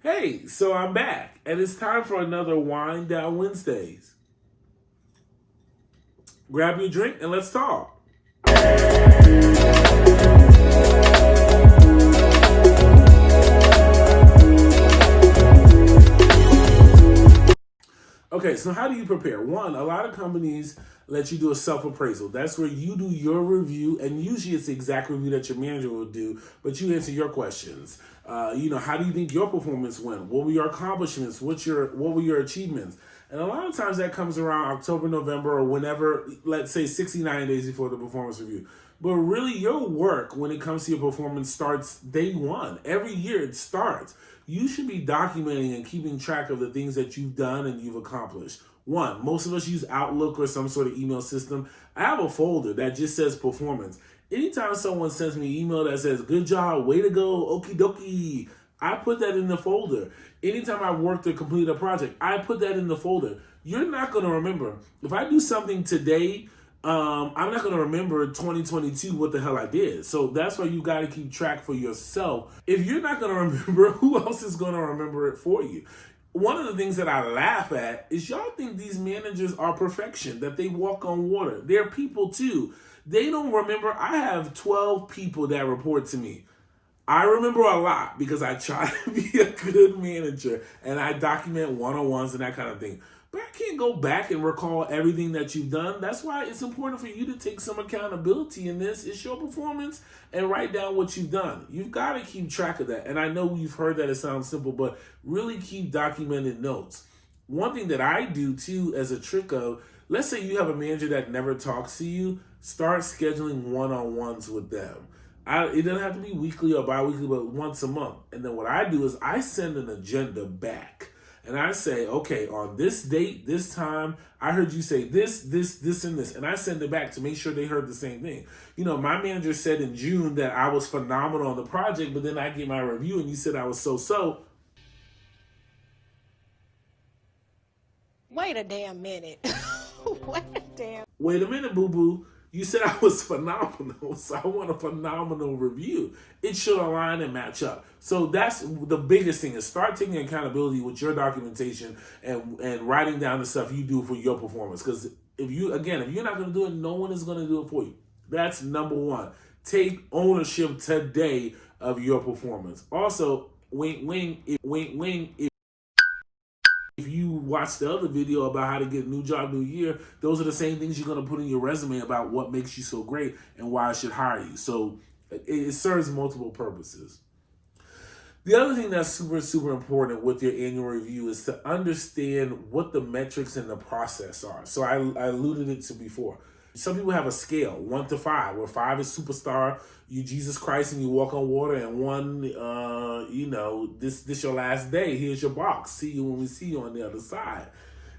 Hey, so I'm back, and it's time for another Wind Down Wednesdays. Grab your drink and let's talk. Okay, so how do you prepare? One, a lot of companies let you do a self appraisal. That's where you do your review, and usually it's the exact review that your manager will do, but you answer your questions. How do you think your performance went? What were your accomplishments? What were your achievements? And a lot of times that comes around October, November, or whenever, let's say 69 days before the performance review. But really, your work when it comes to your performance starts day one. Every year it starts. You should be documenting and keeping track of the things that you've done and you've accomplished. One, most of us use Outlook or some sort of email system. I have a folder that just says performance. Anytime someone sends me an email that says, good job, way to go, okie dokie, I put that in the folder. Anytime I've worked or completed a project, I put that in the folder. You're not going to remember. If I do something today, I'm not going to remember 2022 what the hell I did. So that's why you got to keep track for yourself. If you're not going to remember, who else is going to remember it for you? One of the things that I laugh at is y'all think these managers are perfection, that they walk on water. They're people too. They don't remember. I have 12 people that report to me. I remember a lot because I try to be a good manager and I document one-on-ones and that kind of thing. But I can't go back and recall everything that you've done. That's why it's important for you to take some accountability in this. It's your performance and write down what you've done. You've got to keep track of that. And I know you've heard that it sounds simple, but really keep documented notes. One thing that I do too as a trick of, let's say you have a manager that never talks to you, start scheduling one-on-ones with them. It doesn't have to be weekly or bi-weekly, but once a month. And then what I do is I send an agenda back. And I say, okay, on this date, this time, I heard you say this, and this. And I send it back to make sure they heard the same thing. You know, my manager said in June that I was phenomenal on the project, but then I get my review and you said I was so. Wait a damn minute. Wait a damn. Wait a minute, boo-boo. You said I was phenomenal, so I want a phenomenal review. It should align and match up. So that's the biggest thing is start taking accountability with your documentation and writing down the stuff you do for your performance. Because if you're not going to do it, no one is going to do it for you. That's number one. Take ownership today of your performance. Also, wing, if you watch the other video about how to get a new job, new year, those are the same things you're going to put in your resume about what makes you so great and why I should hire you. So it serves multiple purposes. The other thing that's super important with your annual review is to understand what the metrics in the process are. So I alluded it to before. Some people have a scale, 1 to 5, where 5 is superstar, you Jesus Christ and you walk on water, and 1, this your last day. Here's your box. See you when we see you on the other side.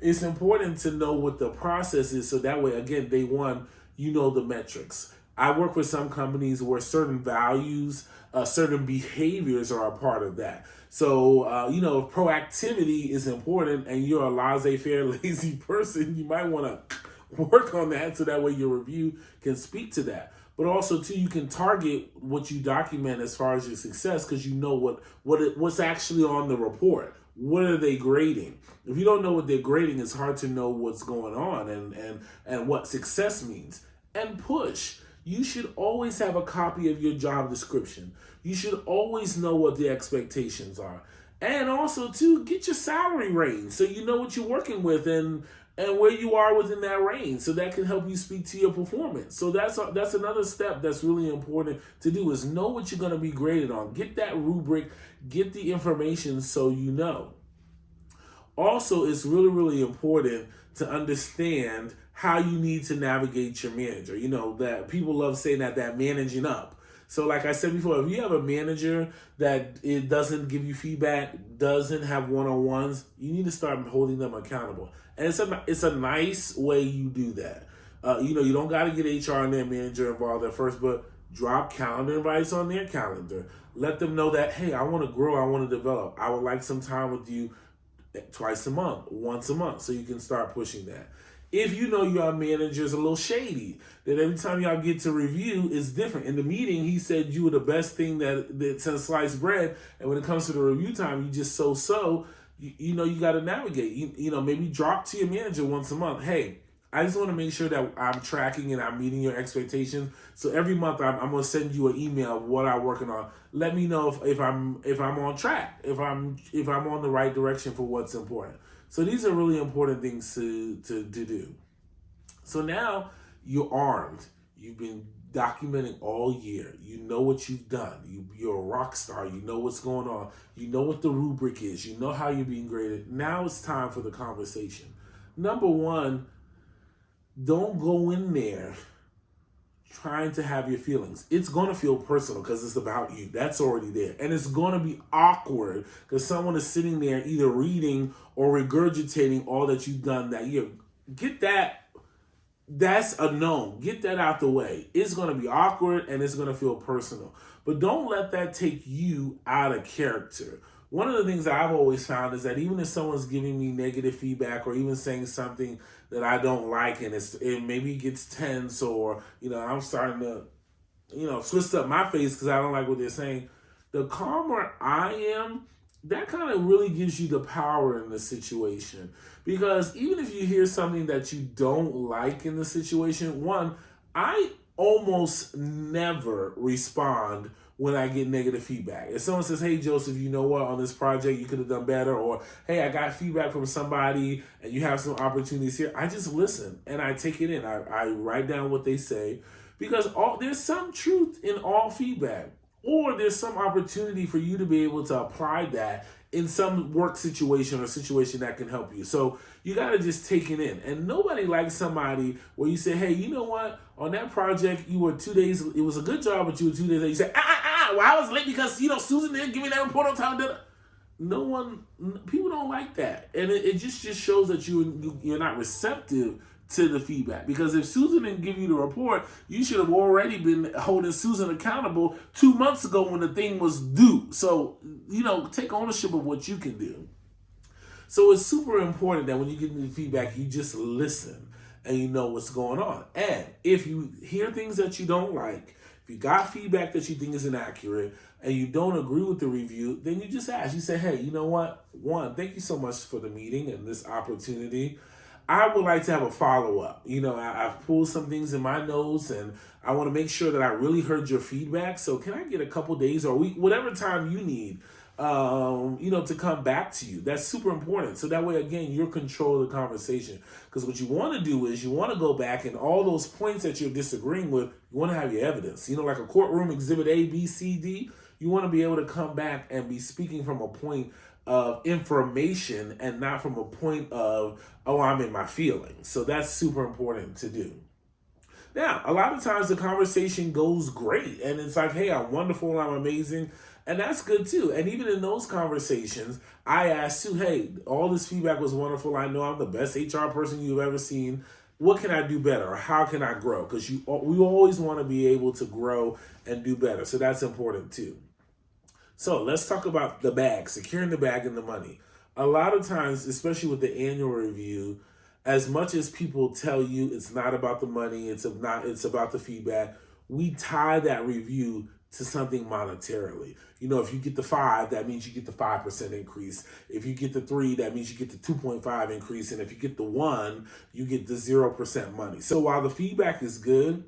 It's important to know what the process is, so that way, again, day one, you know the metrics. I work with some companies where certain values, certain behaviors are a part of that. So, if proactivity is important and you're a laissez-faire, lazy person, you might want to work on that so that way your review can speak to that. But also too, you can target what you document as far as your success because you know what's actually on the report. What are they grading? If you don't know what they're grading, it's hard to know what's going on and what success means. And push. You should always have a copy of your job description. You should always know what the expectations are. And also too, get your salary range so you know what you're working with and where you are within that range, so that can help you speak to your performance. So that's another step that's really important to do is know what you're going to be graded on. Get that rubric, get the information so you know. Also, it's really important to understand how you need to navigate your manager. You know, that people love saying that managing up. So like I said before, if you have a manager that it doesn't give you feedback, doesn't have one-on-ones, you need to start holding them accountable. And it's a nice way you do that. You don't got to get HR and their manager involved at first, but drop calendar invites on their calendar. Let them know that, hey, I want to grow, I want to develop. I would like some time with you twice a month, once a month, so you can start pushing that. If you know your manager is a little shady, that every time y'all get to review is different. In the meeting, he said you were the best thing that since sliced bread, and when it comes to the review time, you just so. You know, you got to navigate. You know, maybe drop to your manager once a month. Hey, I just want to make sure that I'm tracking and I'm meeting your expectations. So every month I'm going to send you an email of what I'm working on. Let me know if I'm on track, if I'm on the right direction for what's important. So these are really important things to do. So now you're armed. You've been documenting all year. You know what you've done. You're a rock star. You know what's going on. You know what the rubric is. You know how you're being graded. Now it's time for the conversation. Number one, don't go in there trying to have your feelings. It's going to feel personal because it's about you. That's already there. And it's going to be awkward because someone is sitting there either reading or regurgitating all that you've done that year. Get that. That's a no. Get that out the way. It's going to be awkward and it's going to feel personal. But don't let that take you out of character. One of the things that I've always found is that even if someone's giving me negative feedback or even saying something that I don't like and it maybe gets tense or, you know, I'm starting to, you know, twist up my face because I don't like what they're saying, the calmer I am, that kind of really gives you the power in the situation. Because even if you hear something that you don't like in the situation, one, I almost never respond when I get negative feedback. If someone says, hey, Joseph, you know what, on this project, you could have done better, or hey, I got feedback from somebody and you have some opportunities here, I just listen and I take it in. I write down what they say because there's some truth in all feedback. Or there's some opportunity for you to be able to apply that in some work situation or situation that can help you. So you got to just take it in. And nobody likes somebody where you say, hey, you know what? On that project, you were 2 days. It was a good job, but you were 2 days late. You say, well, I was late because, you know, Susan didn't give me that report on time. People don't like that. And it just shows that you're not receptive to the feedback. Because if Susan didn't give you the report, you should have already been holding Susan accountable 2 months ago when the thing was due. So, you know, take ownership of what you can do. So it's super important that when you get the feedback, you just listen and you know what's going on. And if you hear things that you don't like, if you got feedback that you think is inaccurate and you don't agree with the review, then you just ask. You say, hey, you know what? One, thank you so much for the meeting and this opportunity. I would like to have a follow-up. You know, I've pulled some things in my notes and I want to make sure that I really heard your feedback. So can I get a couple days or a week, whatever time you need, you know, to come back to you? That's super important. So that way, again, you're control of the conversation. Because what you want to do is you want to go back and all those points that you're disagreeing with, you want to have your evidence. You know, like a courtroom exhibit A, B, C, D. You want to be able to come back and be speaking from a point of information and not from a point of, oh, I'm in my feelings. So that's super important to do. Now, a lot of times the conversation goes great and it's like, hey, I'm wonderful, I'm amazing. And that's good too. And even in those conversations, I ask too, hey, all this feedback was wonderful. I know I'm the best HR person you've ever seen. What can I do better? Or how can I grow? Because we always want to be able to grow and do better. So that's important too. So let's talk about the bag, securing the bag and the money. A lot of times, especially with the annual review, as much as people tell you it's not about the money, it's about the feedback, we tie that review to something monetarily. You know, if you get the 5, that means you get the 5% increase. If you get the 3, that means you get the 2.5 increase. And if you get the 1, you get the 0% money. So while the feedback is good,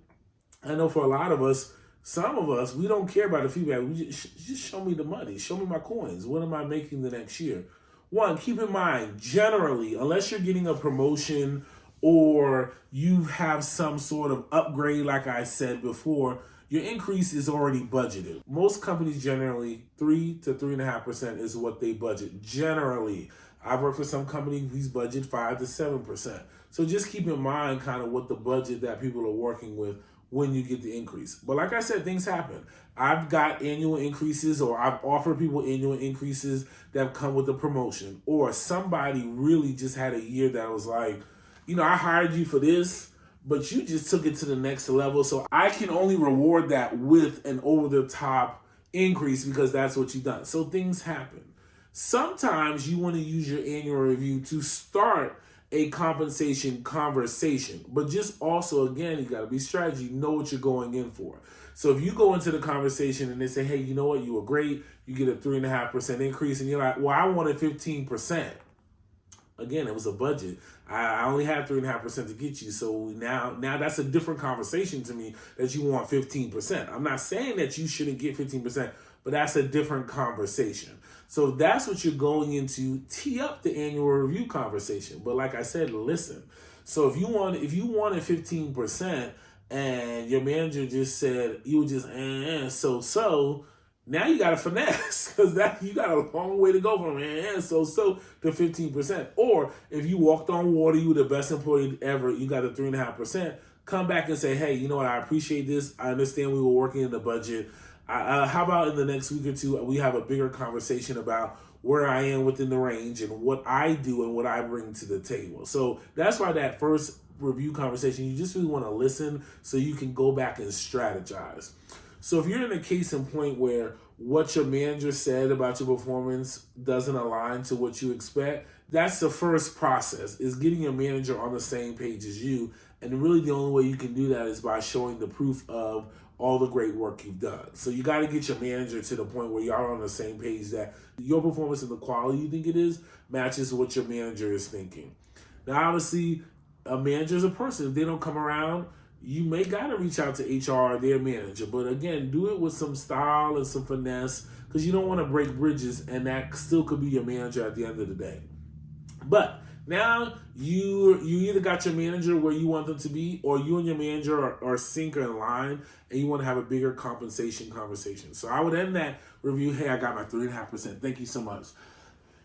I know for a lot of us, some of us, we don't care about the feedback. We just show me the money. Show me my coins. What am I making the next year? One, keep in mind, generally, unless you're getting a promotion or you have some sort of upgrade, like I said before, your increase is already budgeted. Most companies generally 3 to 3.5% is what they budget. Generally, I've worked for some companies whose budget 5 to 7%. So just keep in mind kind of what the budget that people are working with when you get the increase. But like I said, things happen. I've got annual increases or I've offered people annual increases that have come with a promotion. Or somebody really just had a year that was like, you know, I hired you for this, but you just took it to the next level. So I can only reward that with an over-the-top increase because that's what you've done. So things happen. Sometimes you want to use your annual review to start a compensation conversation. But just also, again, you got to be strategy, know what you're going in for. So if you go into the conversation and they say, hey, you know what, you were great, you get a 3.5% increase, and you're like, well, I wanted 15%. Again, it was a budget. I only had 3.5% to get you. So now that's a different conversation to me that you want 15%. I'm not saying that you shouldn't get 15%, but that's a different conversation. So that's what you're going into, tee up the annual review conversation. But like I said, listen. So if you wanted 15% and your manager just said you were just so, now you got to finesse, because that you got a long way to go from so to 15%. Or if you walked on water, you were the best employee ever, you got a 3.5%. Come back and say, hey, you know what? I appreciate this. I understand we were working in the budget. How about in the next week or two, we have a bigger conversation about where I am within the range and what I do and what I bring to the table. So that's why that first review conversation, you just really want to listen so you can go back and strategize. So if you're in a case in point where what your manager said about your performance doesn't align to what you expect, that's the first process, is getting your manager on the same page as you. And really the only way you can do that is by showing the proof of all the great work you've done. So you got to get your manager to the point where you are on the same page, that your performance and the quality you think it is matches what your manager is thinking. Now, obviously, a manager is a person. If they don't come around, you may gotta reach out to HR or their manager. But again, do it with some style and some finesse, because you don't want to break bridges, and that still could be your manager at the end of the day. But now you either got your manager where you want them to be, or you and your manager are sync or in line, and you want to have a bigger compensation conversation. So I would end that review, hey, I got my 3.5%. Thank you so much.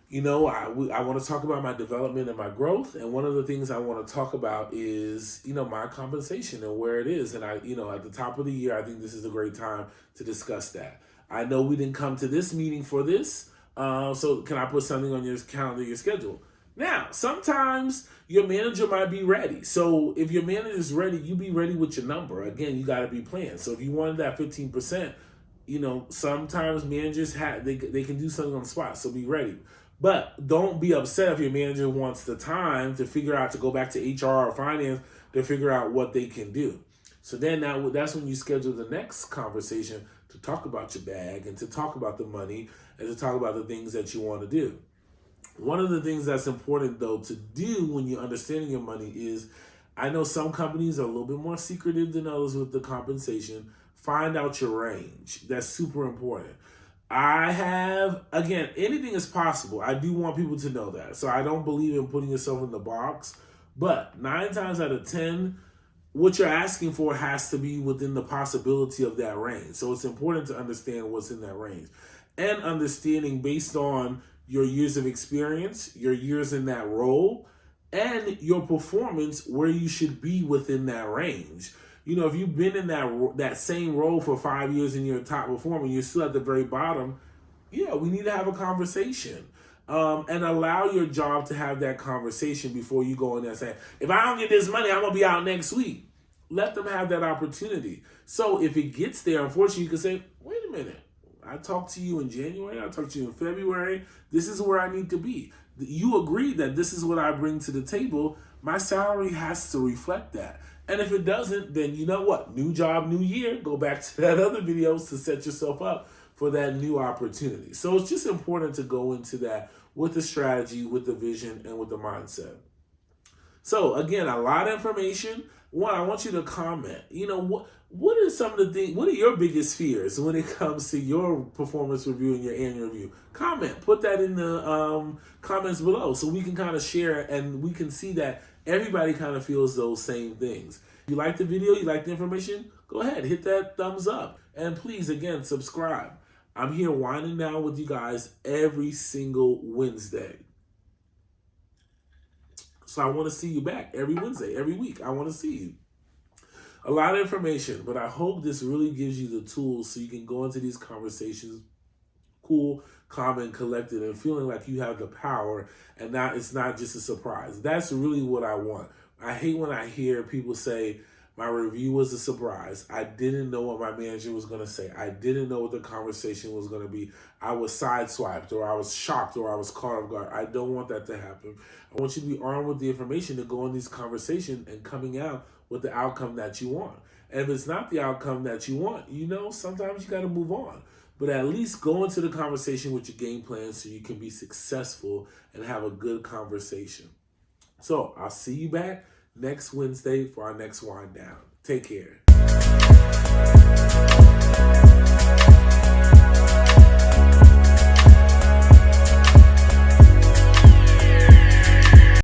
You know, I want to talk about my development and my growth. And one of the things I want to talk about is, my compensation and where it is. And at the top of the year, I think this is a great time to discuss that. I know we didn't come to this meeting for this. So can I put something on your calendar, your schedule? Now, sometimes your manager might be ready. So if your manager is ready, you be ready with your number. Again, you got to be planned. So if you wanted that 15%, sometimes managers they can do something on the spot. So be ready. But don't be upset if your manager wants the time to figure out, to go back to HR or finance to figure out what they can do. So then that's when you schedule the next conversation to talk about your bag and to talk about the money and to talk about the things that you want to do. One of the things that's important, though, to do when you're understanding your money is, I know some companies are a little bit more secretive than others with the compensation. Find out your range. That's super important. Again, anything is possible. I do want people to know that. So I don't believe in putting yourself in the box. But 9 times out of 10, what you're asking for has to be within the possibility of that range. So it's important to understand what's in that range. And understanding based on your years of experience, your years in that role, and your performance, where you should be within that range. If you've been in that same role for 5 years and you're a top performer, you're still at the very bottom, we need to have a conversation. And allow your job to have that conversation before you go in there saying, if I don't get this money, I'm going to be out next week. Let them have that opportunity. So if it gets there, unfortunately, you can say, wait a minute. I talked to you in January. I talked to you in February. This is where I need to be. You agreed that this is what I bring to the table. My salary has to reflect that. And if it doesn't, then you know what? New job, new year. Go back to that other videos to set yourself up for that new opportunity. So it's just important to go into that with the strategy, with the vision, and with the mindset. So again, a lot of information. One, I want you to comment. What are some of the things, what are your biggest fears when it comes to your performance review and your annual review? Comment. Put that in the comments below so we can kind of share and we can see that everybody kind of feels those same things. If you like the video, you like the information, go ahead, hit that thumbs up. And please, again, subscribe. I'm here winding down with you guys every single Wednesday. So I want to see you back every Wednesday, every week. I want to see you. A lot of information, but I hope this really gives you the tools so you can go into these conversations cool, calm, and collected, and feeling like you have the power and it's not just a surprise. That's really what I want. I hate when I hear people say, My review was a surprise. I didn't know what my manager was going to say. I didn't know what the conversation was going to be. I was sideswiped, or I was shocked, or I was caught off guard. I don't want that to happen. I want you to be armed with the information to go in these conversations and coming out with the outcome that you want. And if it's not the outcome that you want, sometimes you got to move on. But at least go into the conversation with your game plan so you can be successful and have a good conversation. So I'll see you back next Wednesday for our next wind down. Take care.